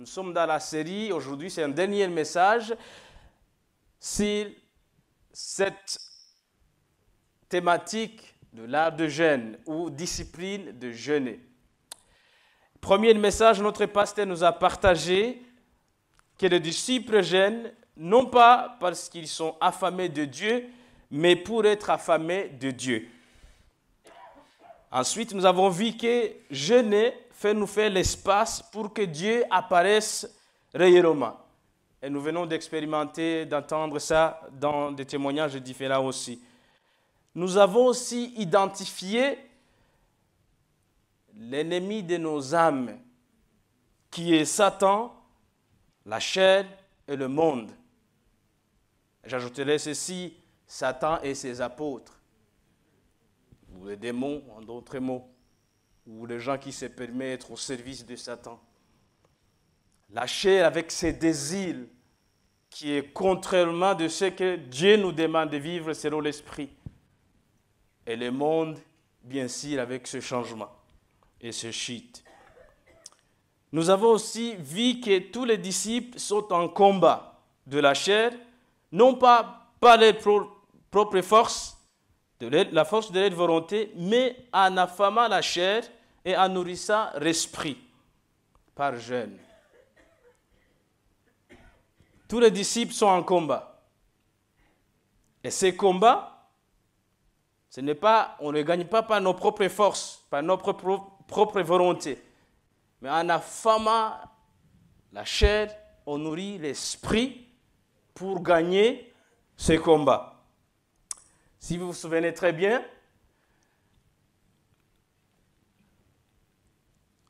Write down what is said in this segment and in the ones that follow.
Nous sommes dans la série, aujourd'hui c'est un dernier message sur cette thématique de l'art de jeûne ou discipline de jeûner. Premier message, notre pasteur nous a partagé que les disciples jeûnent non pas parce qu'ils sont affamés de Dieu, mais pour être affamés de Dieu. Ensuite, nous avons vu que jeûner fait nous faire l'espace pour que Dieu apparaisse réellement. Et nous venons d'expérimenter, d'entendre ça dans des témoignages différents aussi. Nous avons aussi identifié l'ennemi de nos âmes, qui est Satan, la chair et le monde. J'ajouterai ceci, Satan et ses apôtres, ou les démons en d'autres mots, ou les gens qui se permettent d'être au service de Satan. La chair avec ses désirs, qui est contrairement de ce que Dieu nous demande de vivre selon l'esprit. Et le monde, bien sûr, avec ce changement et ce chute. Nous avons aussi vu que tous les disciples sont en combat de la chair, non pas par leur propre force, la force de leur volonté, mais en affamant la chair et en nourrissant l'esprit par jeûne. Tous les disciples sont en combat. Et ces combats, on ne gagne pas par nos propres forces, par notre propre volonté, mais en affamant la chair, on nourrit l'esprit pour gagner ces combats. Si vous vous souvenez très bien,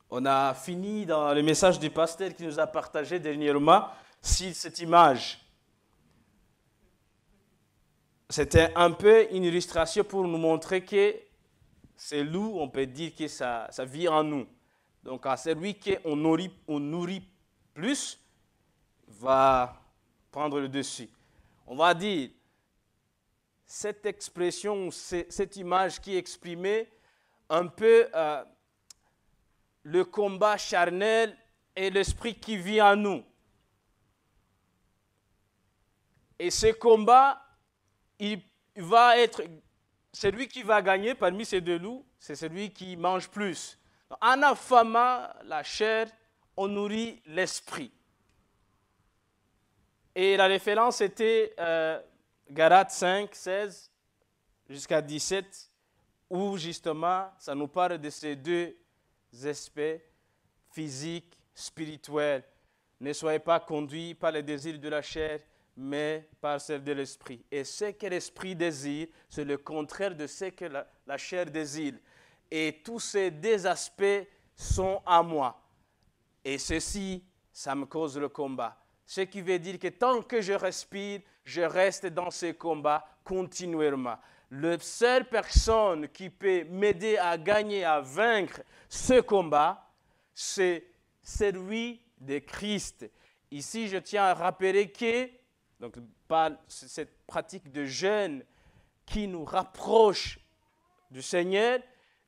on a fini dans le message du pasteur qui nous a partagé dernièrement sur cette image. C'était un peu une illustration pour nous montrer que c'est loup, on peut dire que ça vit en nous. Donc, à celui qu'on nourrit plus, va prendre le dessus. On va dire, cette expression, cette image qui exprimait un peu le combat charnel et l'esprit qui vit en nous. Et ce combat, il va être, celui qui va gagner parmi ces deux loups, c'est celui qui mange plus. En affamant la chair, on nourrit l'esprit. Et la référence était Galates 5, 16 jusqu'à 17, où justement, ça nous parle de ces deux aspects physiques, spirituels. Ne soyez pas conduits par les désirs de la chair, mais par celle de l'esprit. Et ce que l'esprit désire, c'est le contraire de ce que la chair désire. Et tous ces deux aspects sont à moi. Et ceci, ça me cause le combat. Ce qui veut dire que tant que je respire, je reste dans ce combat continuellement. La seule personne qui peut m'aider à gagner, à vaincre ce combat, c'est celui de Christ. Ici, je tiens à rappeler que, donc, par cette pratique de jeûne qui nous rapproche du Seigneur,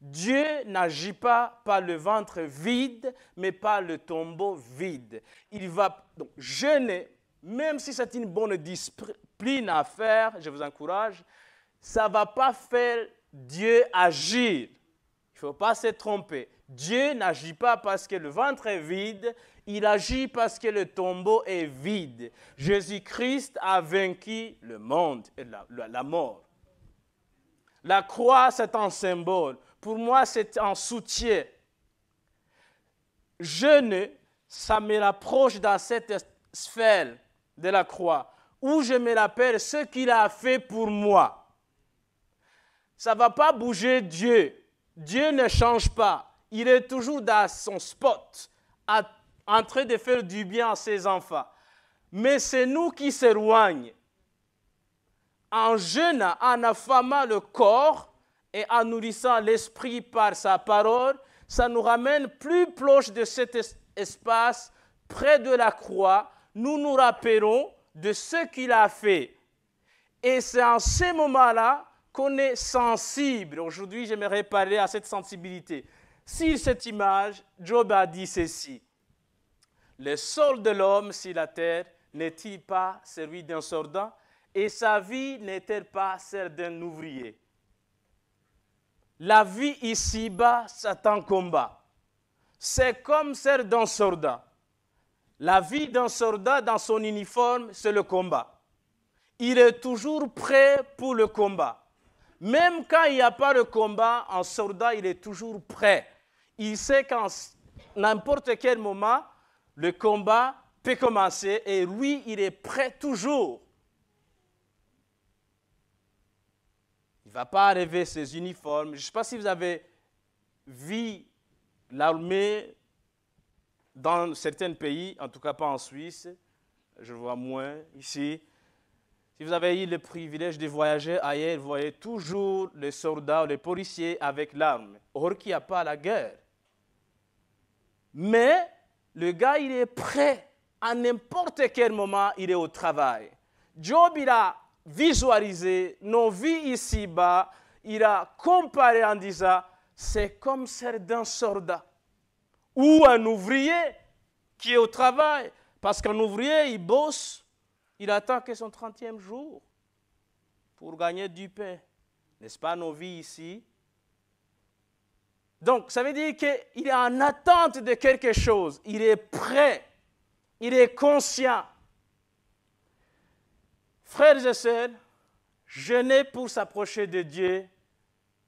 Dieu n'agit pas par le ventre vide, mais par le tombeau vide. Il va donc jeûner, même si c'est une bonne discipline à faire, je vous encourage, ça ne va pas faire Dieu agir. Il ne faut pas se tromper. Dieu n'agit pas parce que le ventre est vide, il agit parce que le tombeau est vide. Jésus-Christ a vaincu le monde et la mort. La croix, c'est un symbole. Pour moi, c'est un soutien. Jeûner, ça me rapproche dans cette sphère de la croix, où je me rappelle ce qu'il a fait pour moi. Ça ne va pas bouger Dieu. Dieu ne change pas. Il est toujours dans son spot, en train de faire du bien à ses enfants. Mais c'est nous qui s'éloignons. En jeûnant, en affamant le corps et en nourrissant l'esprit par sa parole, ça nous ramène plus proche de cet espace, près de la croix. Nous nous rappelons de ce qu'il a fait. Et c'est en ce moment-là qu'on est sensible. Aujourd'hui, j'aimerais parler à cette sensibilité. Sur cette image, Job a dit ceci. Le sol de l'homme sur la terre n'est-il pas celui d'un soldat et sa vie n'est-elle pas celle d'un ouvrier? La vie ici-bas, c'est un combat. C'est comme celle d'un soldat. La vie d'un soldat dans son uniforme, c'est le combat. Il est toujours prêt pour le combat. Même quand il n'y a pas de combat, un soldat, il est toujours prêt. Il sait qu'à n'importe quel moment, le combat peut commencer et lui, il est prêt toujours. Il ne va pas enlever ses uniformes. Je ne sais pas si vous avez vu l'armée dans certains pays, en tout cas pas en Suisse, je vois moins ici. Si vous avez eu le privilège de voyager ailleurs, vous voyez toujours les soldats ou les policiers avec l'arme. Or qu'il n'y a pas la guerre. Mais le gars, il est prêt. À n'importe quel moment, il est au travail. Job, il a visualisé nos vies ici-bas. Il a comparé en disant, c'est comme celle d'un soldat. Ou un ouvrier qui est au travail. Parce qu'un ouvrier, il bosse. Il attend que son 30e jour pour gagner du pain. N'est-ce pas nos vies ici? Donc, ça veut dire qu'il est en attente de quelque chose. Il est prêt. Il est conscient. Frères et sœurs, jeûner pour s'approcher de Dieu,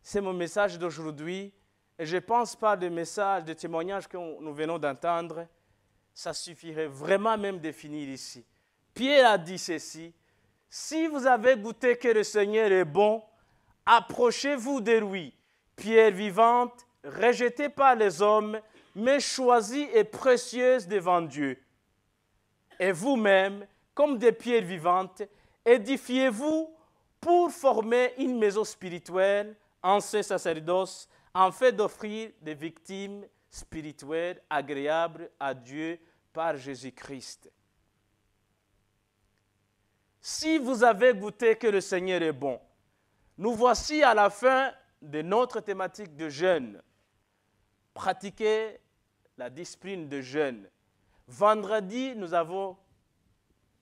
c'est mon message d'aujourd'hui. Et je ne pense pas des messages, des témoignages que nous venons d'entendre, ça suffirait vraiment même de finir ici. Pierre a dit ceci, si vous avez goûté que le Seigneur est bon, approchez-vous de lui, pierre vivante, rejetée par les hommes, mais choisie et précieuse devant Dieu. Et vous-même, comme des pierres vivantes, édifiez-vous pour former une maison spirituelle, en saint sacerdoce, en fait d'offrir des victimes spirituelles agréables à Dieu par Jésus-Christ. Si vous avez goûté que le Seigneur est bon, nous voici à la fin de notre thématique de jeûne. Pratiquer la discipline de jeûne. Vendredi, nous avons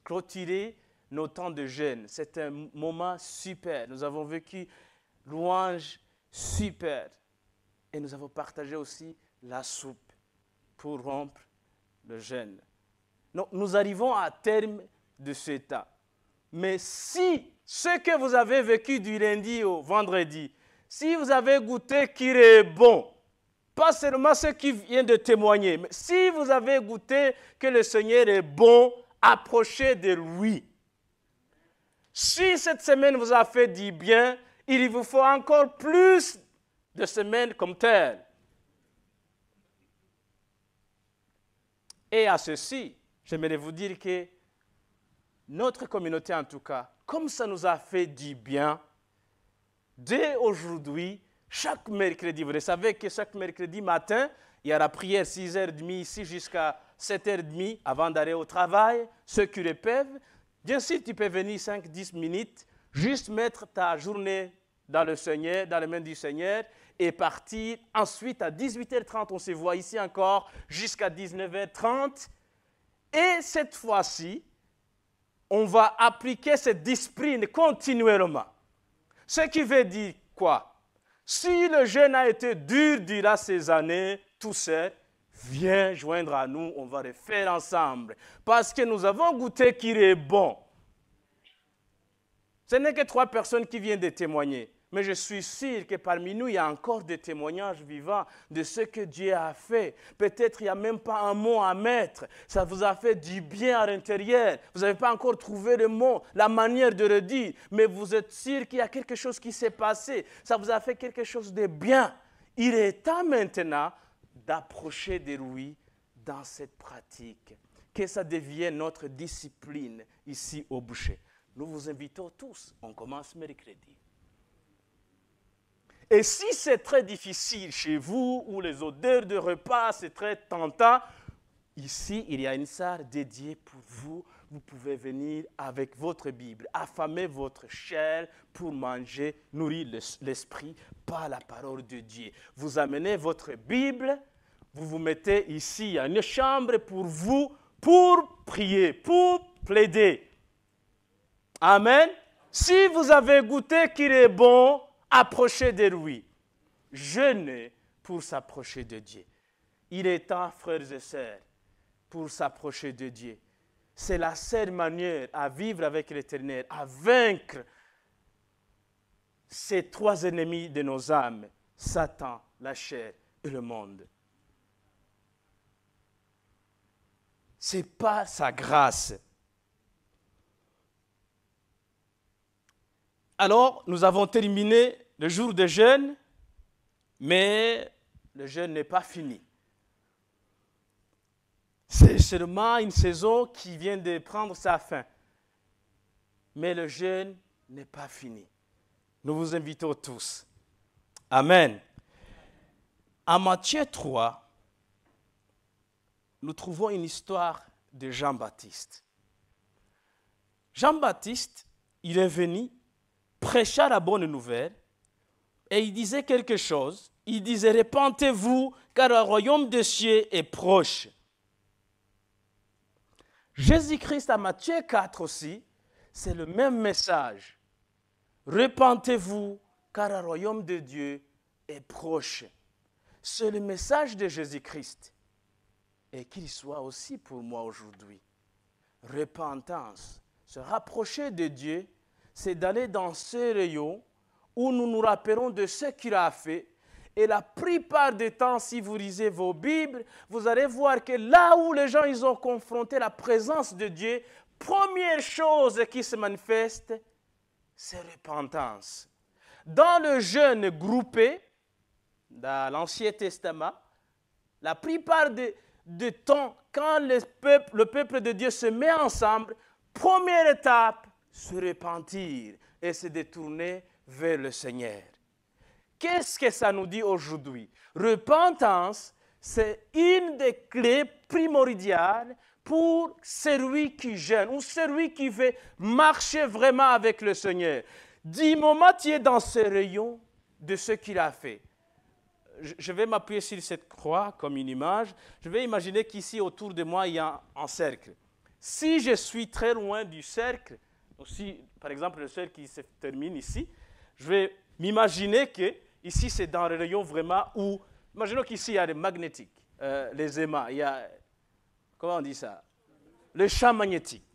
clôturé nos temps de jeûne. C'est un moment super. Nous avons vécu louange super. Et nous avons partagé aussi la soupe pour rompre le jeûne. Donc, nous arrivons à terme de ce temps. Mais si ce que vous avez vécu du lundi au vendredi, si vous avez goûté qu'il est bon, pas seulement ceux qui viennent de témoigner, mais si vous avez goûté que le Seigneur est bon, approchez de lui. Si cette semaine vous a fait du bien, il vous faut encore plus de semaines comme telles. Et à ceci, j'aimerais vous dire que notre communauté, en tout cas, comme ça nous a fait du bien, dès aujourd'hui, chaque mercredi, vous savez que chaque mercredi matin, il y a la prière 6h30 ici jusqu'à 7h30 avant d'aller au travail. Ceux qui le peuvent, bien sûr, tu peux venir 5-10 minutes, juste mettre ta journée dans le Seigneur, dans les mains du Seigneur, et partir. Ensuite, à 18h30, on se voit ici encore jusqu'à 19h30. Et cette fois-ci, on va appliquer cette discipline continuellement. Ce qui veut dire quoi? Si le jeûne a été dur durant ces années, tout seul, viens joindre à nous, on va le faire ensemble. Parce que nous avons goûté qu'il est bon. Ce n'est que 3 personnes qui viennent de témoigner. Mais je suis sûr que parmi nous, il y a encore des témoignages vivants de ce que Dieu a fait. Peut-être il n'y a même pas un mot à mettre. Ça vous a fait du bien à l'intérieur. Vous n'avez pas encore trouvé le mot, la manière de le dire. Mais vous êtes sûr qu'il y a quelque chose qui s'est passé. Ça vous a fait quelque chose de bien. Il est temps maintenant d'approcher de lui dans cette pratique. Que ça devienne notre discipline ici au Boucher. Nous vous invitons tous. On commence mercredi. Et si c'est très difficile chez vous, ou les odeurs de repas, c'est très tentant, ici, il y a une salle dédiée pour vous. Vous pouvez venir avec votre Bible, affamer votre chair pour manger, nourrir l'esprit par la parole de Dieu. Vous amenez votre Bible, vous vous mettez ici, il y a une chambre pour vous, pour prier, pour plaider. Amen. Si vous avez goûté qu'il est bon, approchez de lui. Jeûnez pour s'approcher de Dieu. Il est temps, frères et sœurs, pour s'approcher de Dieu. C'est la seule manière à vivre avec l'Éternel, à vaincre ces trois ennemis de nos âmes, Satan, la chair et le monde. Ce n'est pas sa grâce. Alors, nous avons terminé le jour de jeûne, mais le jeûne n'est pas fini. C'est seulement une saison qui vient de prendre sa fin. Mais le jeûne n'est pas fini. Nous vous invitons tous. Amen. En Matthieu 3, nous trouvons une histoire de Jean-Baptiste. Jean-Baptiste, il est venu, prêcha la bonne nouvelle, et il disait quelque chose. Il disait, repentez-vous, car le royaume des cieux est proche. Jésus-Christ à Matthieu 4 aussi, c'est le même message. Repentez-vous, car le royaume de Dieu est proche. C'est le message de Jésus-Christ. Et qu'il soit aussi pour moi aujourd'hui. Repentance, se rapprocher de Dieu, c'est d'aller dans ce rayon où nous nous rappellerons de ce qu'il a fait. Et la plupart des temps, si vous lisez vos Bibles, vous allez voir que là où les gens ils ont confronté la présence de Dieu, première chose qui se manifeste, c'est repentance. Dans le jeûne groupé, dans l'Ancien Testament, la plupart des temps, quand le peuple de Dieu se met ensemble, première étape, se repentir et se détourner vers le Seigneur. Qu'est-ce que ça nous dit aujourd'hui? Repentance, c'est une des clés primordiales pour celui qui jeûne ou celui qui veut marcher vraiment avec le Seigneur. Du moment que tu es dans ce rayon de ce qu'il a fait. Je vais m'appuyer sur cette croix comme une image. Je vais imaginer qu'ici, autour de moi, il y a un cercle. Si je suis très loin du cercle, aussi, par exemple, le cercle qui se termine ici, je vais m'imaginer que ici, c'est dans le rayon vraiment où, imaginons qu'ici, il y a les magnétiques, les aimants, il y a, comment on dit ça? Le champ magnétique.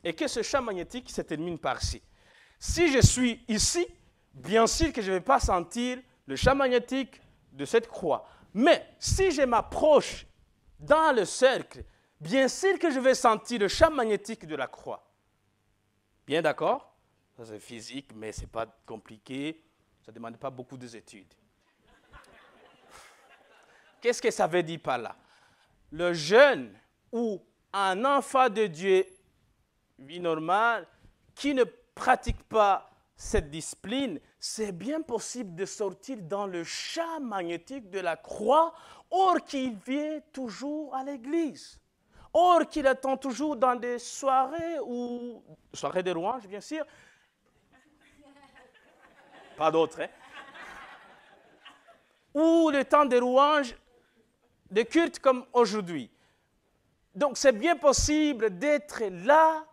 Et que ce champ magnétique se termine par ici. Si je suis ici, bien sûr que je ne vais pas sentir le champ magnétique de cette croix. Mais si je m'approche dans le cercle, bien sûr que je vais sentir le champ magnétique de la croix. Bien d'accord? Ça c'est physique, mais ce n'est pas compliqué. Ça ne demande pas beaucoup d'études. Qu'est-ce que ça veut dire par là? Le jeune ou un enfant de Dieu, vie normale, qui ne pratique pas cette discipline, c'est bien possible de sortir dans le champ magnétique de la croix, or qu'il vient toujours à l'église. Or qu'il attend toujours dans des soirées, ou soirées de louange, bien sûr. Pas d'autres, hein? Ou le temps de louange, de culte comme aujourd'hui. Donc, c'est bien possible d'être là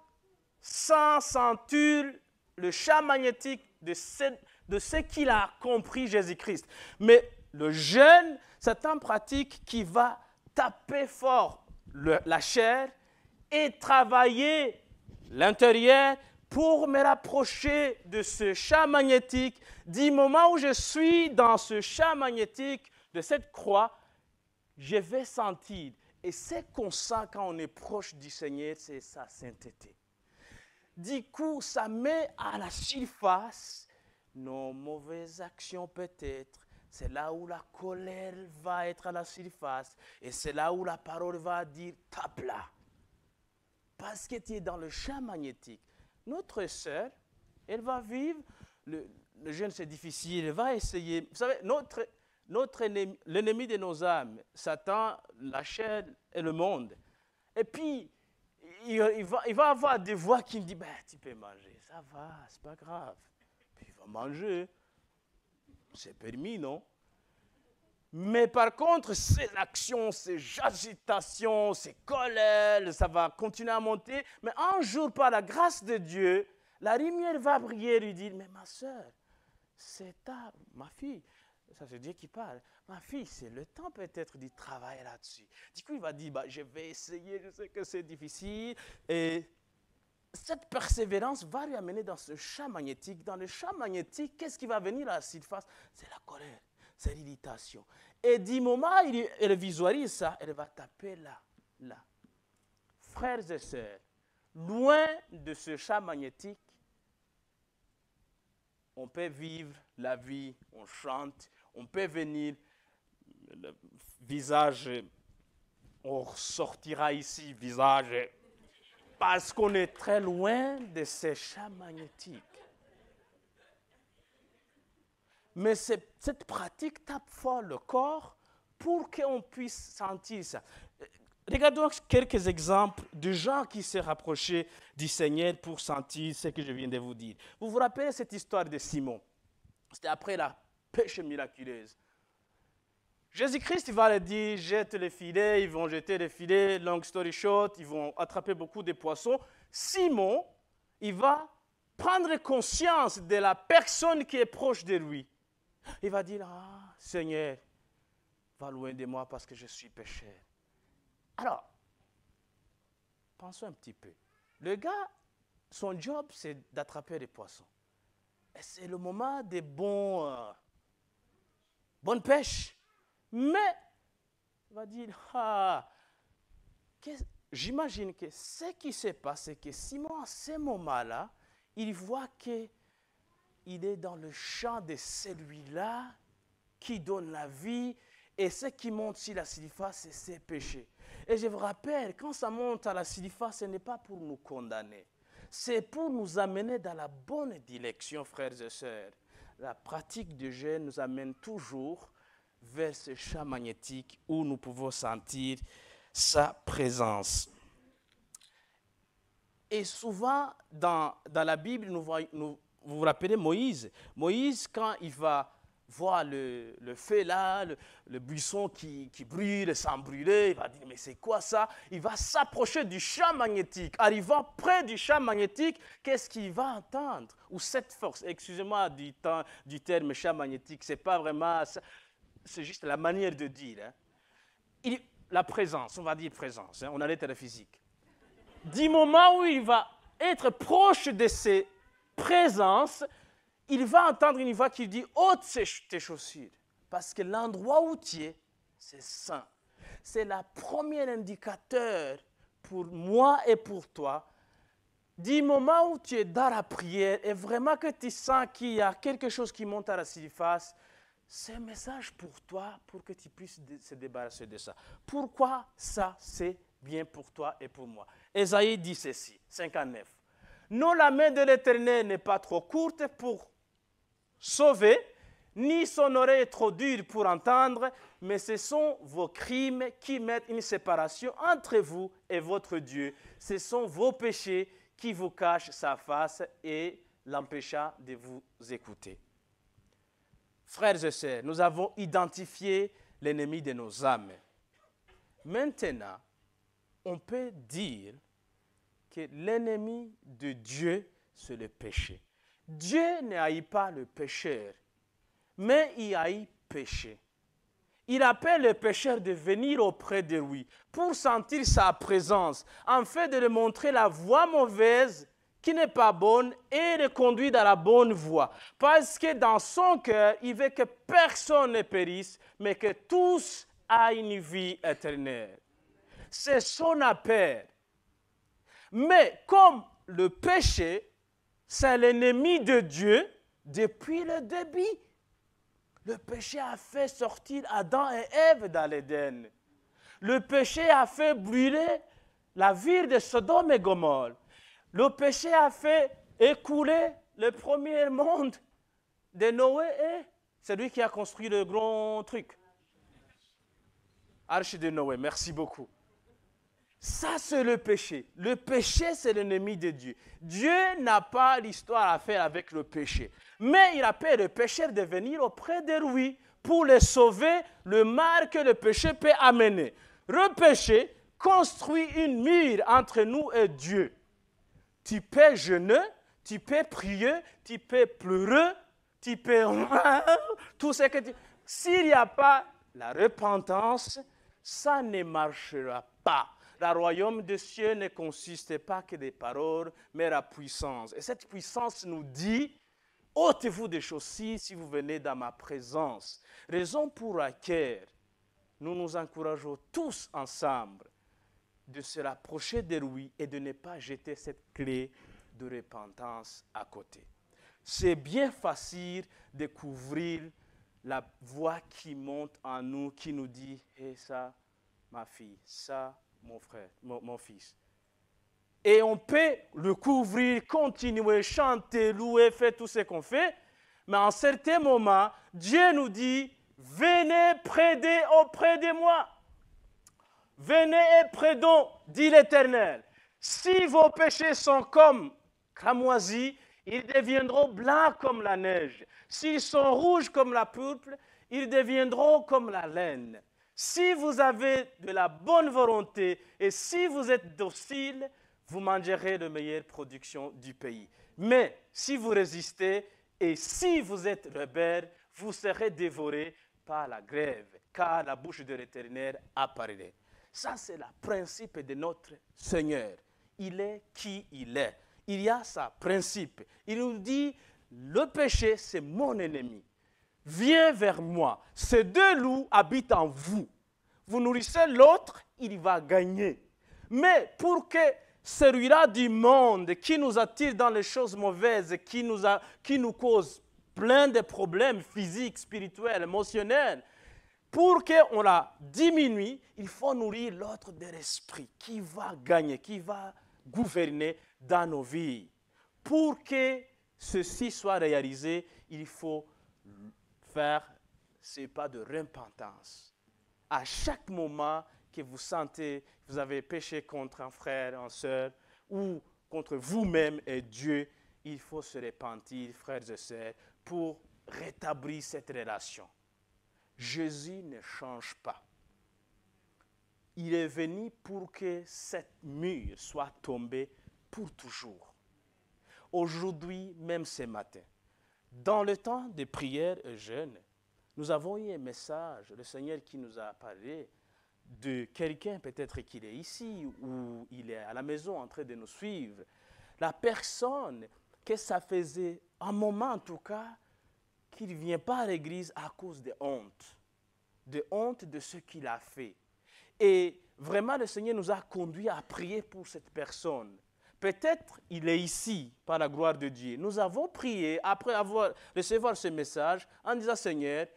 sans sentir le champ magnétique de ce qu'il a compris Jésus-Christ. Mais le jeûne, c'est une pratique qui va taper fort la chair et travailler l'intérieur pour me rapprocher de ce champ magnétique. Du moment où je suis dans ce champ magnétique de cette croix, je vais sentir. Et c'est qu'on sent quand on est proche du Seigneur, c'est sa sainteté. Du coup, ça met à la surface nos mauvaises actions peut-être. C'est là où la colère va être à la surface. Et c'est là où la parole va dire, tape là. Parce que tu es dans le champ magnétique. Notre sœur, elle va vivre, le jeûne c'est difficile, elle va essayer. Vous savez, l'ennemi de nos âmes, Satan, la chair et le monde. Et puis, il va avoir des voix qui me disent, ben, tu peux manger, ça va, c'est pas grave. Puis il va manger, c'est permis, non? Mais par contre, ces actions, ces agitations, ces colères, ça va continuer à monter. Mais un jour, par la grâce de Dieu, la lumière va briller et lui dire, mais ma soeur, c'est ma fille, ça c'est Dieu qui parle, ma fille, c'est le temps peut-être d'y travailler là-dessus. Du coup, il va dire, je vais essayer, je sais que c'est difficile. Et cette persévérance va lui amener dans ce champ magnétique. Dans le champ magnétique, qu'est-ce qui va venir à la surface? C'est la colère, c'est l'irritation. Et du moment où elle visualise ça, elle va taper là, là. Frères et sœurs, loin de ce champ magnétique, on peut vivre la vie, on chante, on peut venir, le visage, on sortira ici, visage, parce qu'on est très loin de ces champs magnétiques. Mais cette pratique tape fort le corps pour qu'on puisse sentir ça. Regardons quelques exemples de gens qui se rapprochaient du Seigneur pour sentir ce que je viens de vous dire. Vous vous rappelez cette histoire de Simon? C'était après la pêche miraculeuse. Jésus-Christ, il va leur dire, jette les filets, ils vont jeter les filets, long story short, ils vont attraper beaucoup de poissons. Simon, il va prendre conscience de la personne qui est proche de lui. Il va dire, Seigneur, va loin de moi parce que je suis pécheur. Alors, pensons un petit peu. Le gars, son job, c'est d'attraper les poissons. Et c'est le moment des bonnes pêches. Mais, il va dire, j'imagine que ce qui se passe, c'est que Simon, à ce moment-là, il voit qu'il est dans le champ de celui-là qui donne la vie, et ce qui monte sur la surface, c'est ses péchés. Et je vous rappelle, quand ça monte à la surface, ce n'est pas pour nous condamner. C'est pour nous amener dans la bonne direction, frères et sœurs. La pratique du jeûne nous amène toujours vers ce champ magnétique où nous pouvons sentir sa présence. Et souvent, dans la Bible, vous vous rappelez Moïse. Moïse, quand il va voir le feu là, le buisson qui brûle, sans brûler, il va dire, mais c'est quoi ça? Il va s'approcher du champ magnétique. Arrivant près du champ magnétique, qu'est-ce qu'il va entendre? Ou cette force, excusez-moi du terme champ magnétique, c'est pas vraiment ça, c'est juste la manière de dire. La présence, on va dire présence, on allait à la physique. Du moment où il va être proche de ces présences, il va entendre une voix qui dit « ôte tes chaussures » parce que l'endroit où tu es, c'est saint. C'est le premier indicateur pour moi et pour toi. Du moment où tu es dans la prière et vraiment que tu sens qu'il y a quelque chose qui monte à la surface, c'est un message pour toi pour que tu puisses se débarrasser de ça. Pourquoi ça, c'est bien pour toi et pour moi? Ésaïe dit ceci, 59. « Non, la main de l'Éternel n'est pas trop courte pour sauver, ni son oreille trop dure pour entendre, mais ce sont vos crimes qui mettent une séparation entre vous et votre Dieu. Ce sont vos péchés qui vous cachent sa face et l'empêcha de vous écouter. » Frères et sœurs, nous avons identifié l'ennemi de nos âmes. Maintenant, on peut dire que l'ennemi de Dieu, c'est le péché. Dieu ne haït pas le pécheur, mais il haït péché. Il appelle le pécheur de venir auprès de lui pour sentir sa présence, afin de lui montrer la voie mauvaise qui n'est pas bonne et le conduire dans la bonne voie. Parce que dans son cœur, il veut que personne ne périsse, mais que tous aient une vie éternelle. C'est son appel. Mais comme le péché, c'est l'ennemi de Dieu depuis le début. Le péché a fait sortir Adam et Ève dans l'Éden. Le péché a fait brûler la ville de Sodome et Gomorrhe. Le péché a fait écouler le premier monde de Noé et celui qui a construit le grand truc. Arche de Noé, merci beaucoup. Ça, c'est le péché. Le péché, c'est l'ennemi de Dieu. Dieu n'a pas l'histoire à faire avec le péché. Mais il appelle le pécheur de venir auprès de lui pour les sauver le mal que le péché peut amener. Le péché construit une mur entre nous et Dieu. Tu peux jeûner, tu peux prier, tu peux pleurer, tu peux... tout ce que tu... S'il n'y a pas la repentance, ça ne marchera pas. Le royaume des cieux ne consiste pas que des paroles, mais la puissance. Et cette puissance nous dit, ôtez-vous des choses si vous venez dans ma présence. Raison pour laquelle nous nous encourageons tous ensemble de se rapprocher de lui et de ne pas jeter cette clé de repentance à côté. C'est bien facile de couvrir la voix qui monte en nous, qui nous dit « Hé, ça, ma fille, ça, mon frère, mon fils ». Et on peut le couvrir, continuer, chanter, louer, faire tout ce qu'on fait, mais en certains moments, Dieu nous dit « Venez auprès de moi ». Venez et prêtons, dit l'Éternel. Si vos péchés sont comme cramoisis, ils deviendront blancs comme la neige. S'ils sont rouges comme la pourpre, ils deviendront comme la laine. Si vous avez de la bonne volonté et si vous êtes docile, vous mangerez la meilleure production du pays. Mais si vous résistez et si vous êtes rebelle, vous serez dévorés par la grève, car la bouche de l'Éternel apparaît. Ça, c'est le principe de notre Seigneur. Il est qui il est. Il y a sa principe. Il nous dit, le péché, c'est mon ennemi. Viens vers moi. Ces deux loups habitent en vous. Vous nourrissez l'autre, il va gagner. Mais pour que celui-là du monde qui nous attire dans les choses mauvaises, qui nous cause plein de problèmes physiques, spirituels, émotionnels, pour qu'on la diminue, il faut nourrir l'autre de l'esprit qui va gagner, qui va gouverner dans nos vies. Pour que ceci soit réalisé, il faut faire ce pas de repentance. À chaque moment que vous sentez que vous avez péché contre un frère, une sœur, ou contre vous-même et Dieu, il faut se repentir, frères et sœurs, pour rétablir cette relation. Jésus ne change pas. Il est venu pour que cette mur soit tombée pour toujours. Aujourd'hui, même ce matin, dans le temps de prière et jeûne, nous avons eu un message, le Seigneur qui nous a parlé de quelqu'un, peut-être qu'il est ici ou il est à la maison en train de nous suivre. La personne que ça faisait un moment en tout cas, qu'il ne vient pas à l'église à cause de honte de ce qu'il a fait. Et vraiment, le Seigneur nous a conduits à prier pour cette personne. Peut-être il est ici par la gloire de Dieu. Nous avons prié après avoir reçu ce message en disant, Seigneur,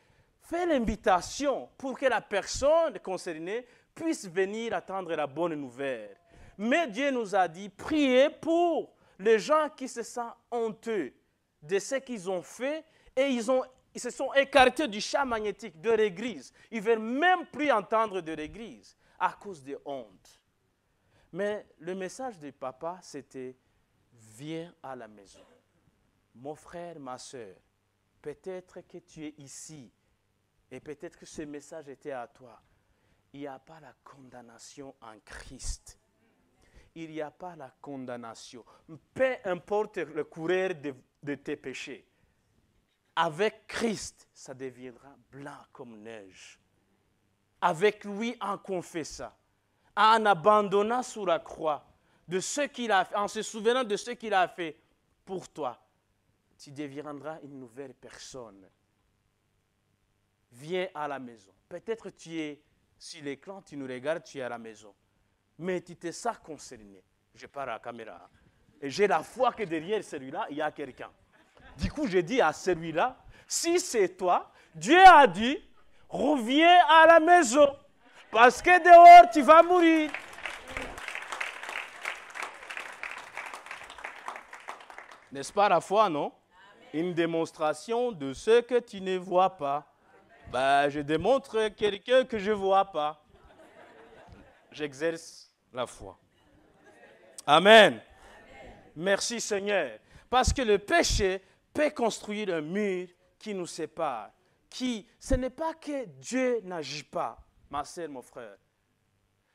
fais l'invitation pour que la personne concernée puisse venir attendre la bonne nouvelle. Mais Dieu nous a dit, priez pour les gens qui se sentent honteux de ce qu'ils ont fait et ils se sont écartés du champ magnétique de l'église. Ils ne veulent même plus entendre de l'église à cause de honte. Mais le message de papa, c'était « Viens à la maison ». Mon frère, ma soeur, peut-être que tu es ici et peut-être que ce message était à toi. Il n'y a pas la condamnation en Christ. Il n'y a pas la condamnation. Peu importe le coureur de tes péchés. Avec Christ, ça deviendra blanc comme neige. Avec lui, en confessant, en abandonnant sur la croix, de ce qu'il a fait, en se souvenant de ce qu'il a fait pour toi, tu deviendras une nouvelle personne. Viens à la maison. Peut-être tu es sur l'écran, tu nous regardes, tu es à la maison. Mais tu te sens concerné. Je parle à la caméra. Et j'ai la foi que derrière celui-là, il y a quelqu'un. Du coup, je dis à celui-là, si c'est toi, Dieu a dit, reviens à la maison. Parce que dehors, tu vas mourir. N'est-ce pas la foi, non? Amen. Une démonstration de ce que tu ne vois pas. Ben, je démontre quelqu'un que je ne vois pas. J'exerce la foi. Amen. Amen. Merci Seigneur. Parce que le péché peut construire un mur qui nous sépare. ce n'est pas que Dieu n'agit pas, ma sœur, mon frère.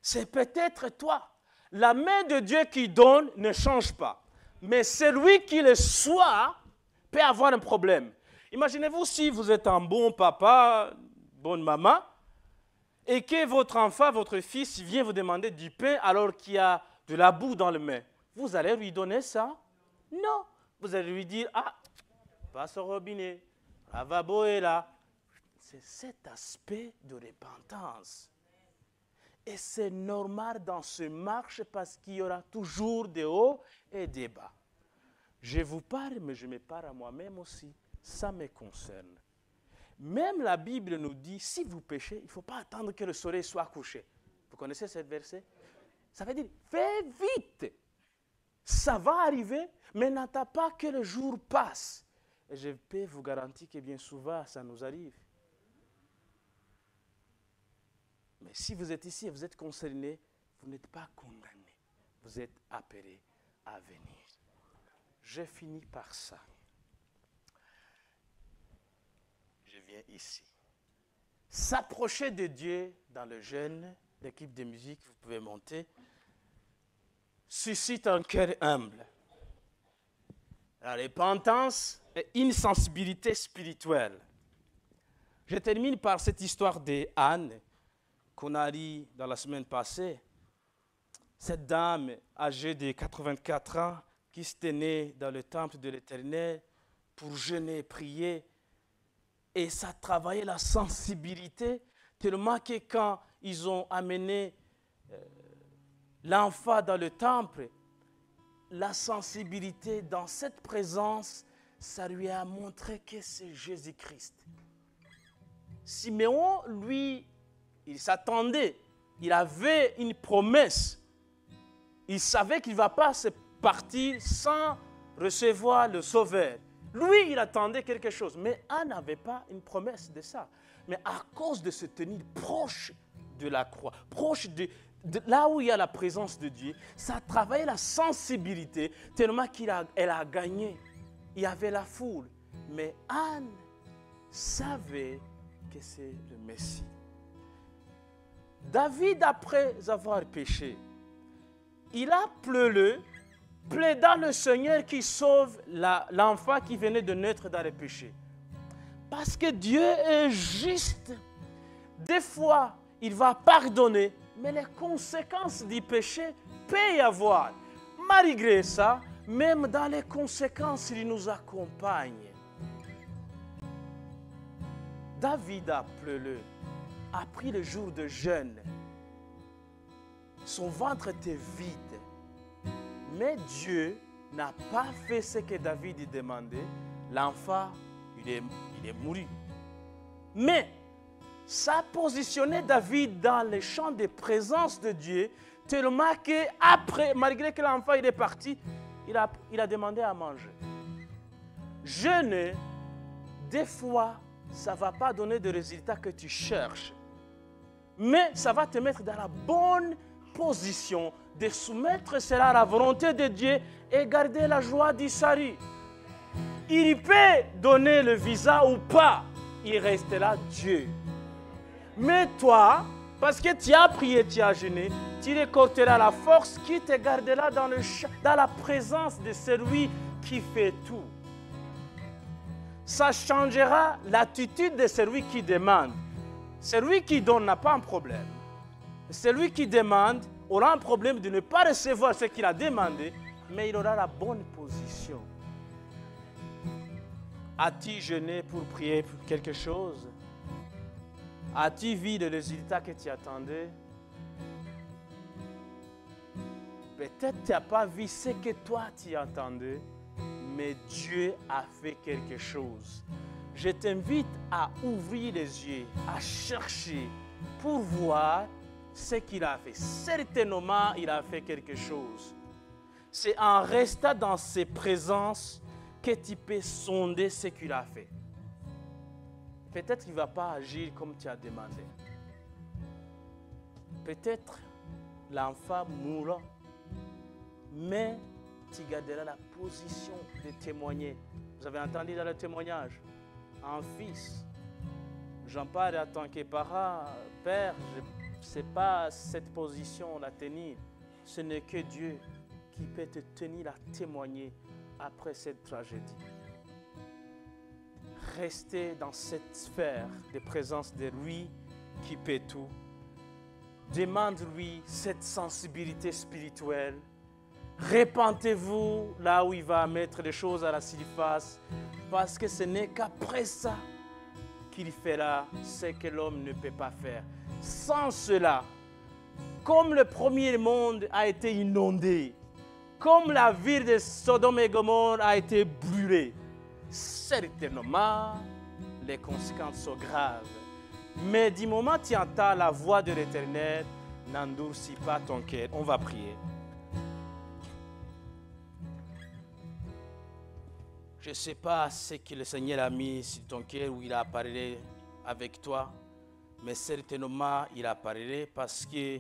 C'est peut-être toi. La main de Dieu qui donne ne change pas. Mais celui qui le soit peut avoir un problème. Imaginez-vous si vous êtes un bon papa, bonne maman, et que votre enfant, votre fils vient vous demander du pain alors qu'il y a de la boue dans le main. Vous allez lui donner ça? Non. Vous allez lui dire, ah, passe au robinet, le lavabo est là. C'est cet aspect de repentance. Et c'est normal dans ce marche parce qu'il y aura toujours des hauts et des bas. Je vous parle, mais je me parle à moi-même aussi. Ça me concerne. Même la Bible nous dit, si vous péchez, il ne faut pas attendre que le soleil soit couché. Vous connaissez ce verset? Ça veut dire, fais vite. Ça va arriver, mais n'attends pas que le jour passe. Et je peux vous garantir que bien souvent, ça nous arrive. Mais si vous êtes ici et vous êtes concerné, vous n'êtes pas condamné. Vous êtes appelé à venir. Je finis par ça. Je viens ici. S'approcher de Dieu dans le jeûne, l'équipe de musique, vous pouvez monter, suscite un cœur humble. La repentance est une sensibilité spirituelle. Je termine par cette histoire d'Anne qu'on a lu dans la semaine passée. Cette dame âgée de 84 ans qui se tenait dans le temple de l'Éternel pour jeûner et prier. Et ça travaillait la sensibilité, tellement que quand ils ont amené l'enfant dans le temple, la sensibilité dans cette présence, ça lui a montré que c'est Jésus-Christ. Siméon, lui, il s'attendait, il avait une promesse. Il savait qu'il ne va pas se partir sans recevoir le Sauveur. Lui, il attendait quelque chose, mais Anne n'avait pas une promesse de ça. Mais à cause de se tenir proche de la croix, proche de là où il y a la présence de Dieu, ça a travaillé la sensibilité tellement qu'elle a gagné. Il y avait la foule, mais Anne savait que c'est le Messie. David, après avoir péché, il a pleuré, plaidant le Seigneur qui sauve l'enfant qui venait de naître dans le péché. Parce que Dieu est juste. Des fois, il va pardonner, mais les conséquences du péché peuvent y avoir. Malgré ça, même dans les conséquences, il nous accompagne. David a pleuré, a pris le jour de jeûne. Son ventre était vide. Mais Dieu n'a pas fait ce que David demandait. L'enfant, il est mort. Mais ça a positionné David dans le champ de présence de Dieu, tellement qu'après, malgré que l'enfant il est parti, il a demandé à manger. Jeûner, des fois, ça ne va pas donner de résultats que tu cherches. Mais ça va te mettre dans la bonne position de soumettre cela à la volonté de Dieu et garder la joie du salut. Il peut donner le visa ou pas, il restera Dieu. Mais toi, parce que tu as prié, tu as jeûné, tu récolteras la force qui te gardera dans la présence de celui qui fait tout. Ça changera l'attitude de celui qui demande. Celui qui donne n'a pas un problème. Celui qui demande aura un problème de ne pas recevoir ce qu'il a demandé, mais il aura la bonne position. As-tu jeûné pour prier pour quelque chose? As-tu vu le résultat que tu attendais? Peut-être que tu n'as pas vu ce que toi tu attendais, mais Dieu a fait quelque chose. Je t'invite à ouvrir les yeux, à chercher pour voir ce qu'il a fait. Certainement, il a fait quelque chose. C'est en restant dans ses présences que tu peux sonder ce qu'il a fait. Peut-être qu'il ne va pas agir comme tu as demandé. Peut-être l'enfant mourra, mais tu garderas la position de témoigner. Vous avez entendu dans le témoignage, un fils j'en parle en tant que parent, père, je ne sais pas cette position la tenir. Ce n'est que Dieu qui peut te tenir à témoigner après cette tragédie. Restez dans cette sphère de présence de lui qui peut tout. Demande-lui cette sensibilité spirituelle. Repentez-vous là où il va mettre les choses à la surface, parce que ce n'est qu'après ça qu'il fera ce que l'homme ne peut pas faire. Sans cela, comme le premier monde a été inondé, comme la ville de Sodome et Gomorrhe a été brûlée, certainement, les conséquences sont graves. Mais du moment que tu entends la voix de l'Éternel, n'endurcis pas ton cœur. On va prier. Je ne sais pas ce que le Seigneur a mis sur ton cœur ou il a parlé avec toi, mais certainement il a parlé parce que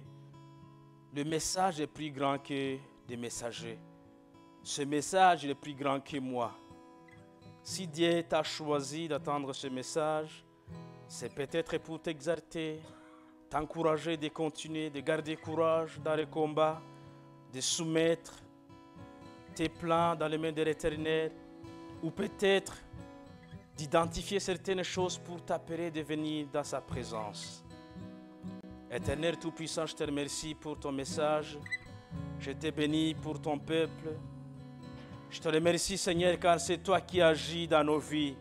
le message est plus grand que des messagers. Ce message est plus grand que moi. Si Dieu t'a choisi d'attendre ce message, c'est peut-être pour t'exalter, t'encourager de continuer, de garder courage dans le combat, de soumettre tes plans dans les mains de l'Éternel, ou peut-être d'identifier certaines choses pour t'appeler de venir dans sa présence. Éternel Tout-Puissant, je te remercie pour ton message. Je te bénis pour ton peuple. Je te remercie, Seigneur, car c'est toi qui agis dans nos vies.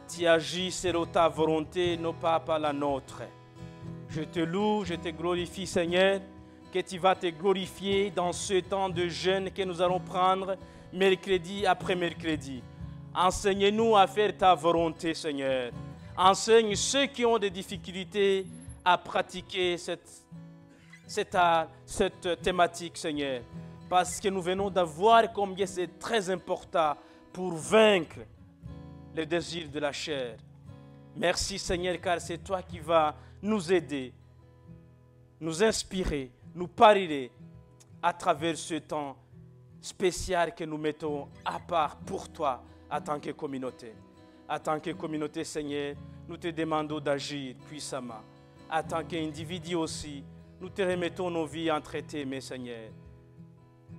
Tu agis selon ta volonté, non pas par la nôtre. Je te loue, je te glorifie, Seigneur, que tu vas te glorifier dans ce temps de jeûne que nous allons prendre mercredi après mercredi. Enseigne-nous à faire ta volonté, Seigneur. Enseigne ceux qui ont des difficultés à pratiquer cette thématique, Seigneur. Parce que nous venons de voir combien c'est très important pour vaincre les désirs de la chair. Merci, Seigneur, car c'est toi qui vas nous aider, nous inspirer, nous parler à travers ce temps spécial que nous mettons à part pour toi en tant que communauté. En tant que communauté, Seigneur, nous te demandons d'agir puissamment. En tant qu'individu aussi, nous te remettons nos vies entre tes mains, Seigneur.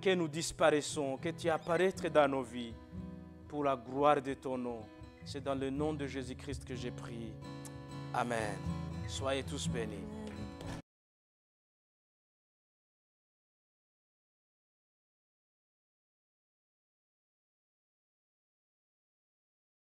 Que nous disparaissons, que tu apparaîtres dans nos vies pour la gloire de ton nom. C'est dans le nom de Jésus-Christ que j'ai prié. Amen. Soyez tous bénis.